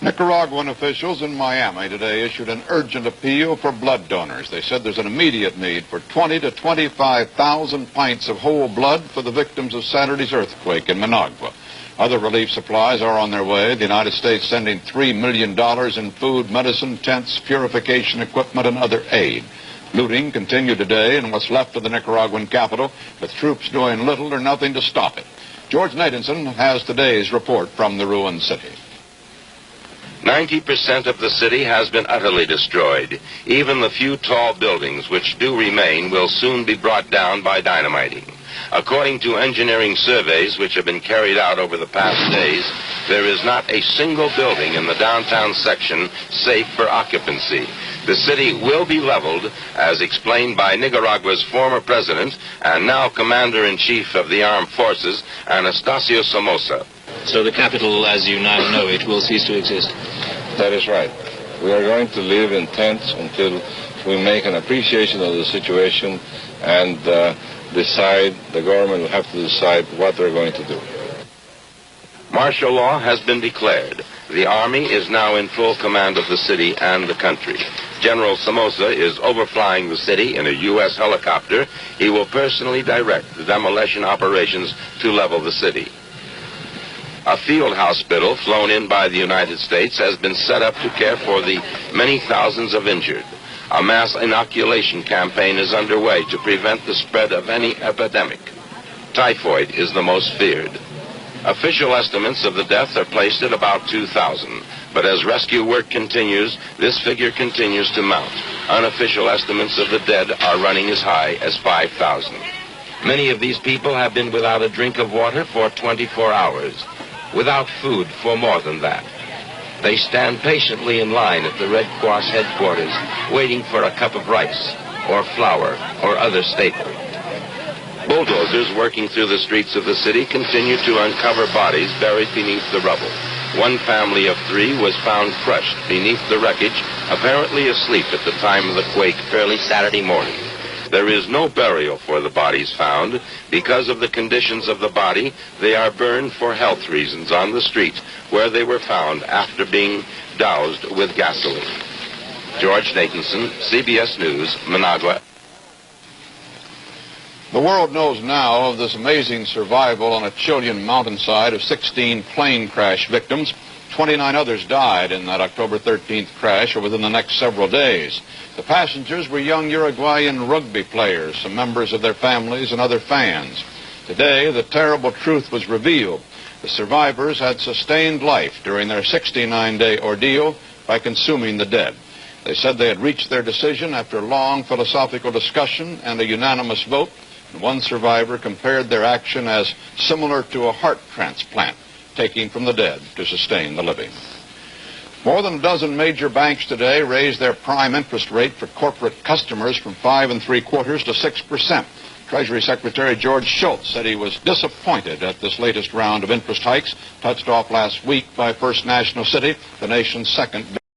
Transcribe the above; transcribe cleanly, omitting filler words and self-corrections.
Nicaraguan officials in Miami today issued an urgent appeal for blood donors. They said there's an immediate need for 20 to 25,000 pints of whole blood for the victims of Saturday's earthquake in Managua. Other relief supplies are on their way. The United States sending $3 million in food, medicine, tents, purification equipment, and other aid. Looting continued today in what's left of the Nicaraguan capital, with troops doing little or nothing to stop it. George Nadenson has today's report from the ruined city. 90% of the city has been utterly destroyed. Even the few tall buildings which do remain will soon be brought down by dynamiting. According to engineering surveys which have been carried out over the past days, there is not a single building in the downtown section safe for occupancy. The city will be leveled, as explained by Nicaragua's former president and now commander-in-chief of the armed forces, Anastasio Somoza. So the capital, as you now know it, will cease to exist? That is right. We are going to live in tents until we make an appreciation of the situation and decide, the government will have to decide what they're going to do. Martial law has been declared. The Army is now in full command of the city and the country. General Somoza is overflying the city in a U.S. helicopter. He will personally direct the demolition operations to level the city. A field hospital flown in by the United States has been set up to care for the many thousands of injured. A mass inoculation campaign is underway to prevent the spread of any epidemic. Typhoid is the most feared. Official estimates of the deaths are placed at about 2,000, but as rescue work continues, this figure continues to mount. Unofficial estimates of the dead are running as high as 5,000. Many of these people have been without a drink of water for 24 hours. Without food for more than that. They stand patiently in line at the Red Cross headquarters, waiting for a cup of rice, or flour, or other staple. Bulldozers working through the streets of the city continue to uncover bodies buried beneath the rubble. One family of 3 was found crushed beneath the wreckage, apparently asleep at the time of the quake early Saturday morning. There is no burial for the bodies found. Because of the conditions of the body, they are burned for health reasons on the street where they were found after being doused with gasoline. George Nadenson, CBS News, Managua. The world knows now of this amazing survival on a Chilean mountainside of 16 plane crash victims. 29 others died in that October 13th crash or within the next several days. The passengers were young Uruguayan rugby players, some members of their families, and other fans. Today, the terrible truth was revealed. The survivors had sustained life during their 69-day ordeal by consuming the dead. They said they had reached their decision after long philosophical discussion and a unanimous vote, and one survivor compared their action as similar to a heart transplant, taking from the dead to sustain the living. More than a dozen major banks today raised their prime interest rate for corporate customers from 5 3/4% to 6%. Treasury Secretary George Shultz said he was disappointed at this latest round of interest hikes, touched off last week by First National City, the nation's second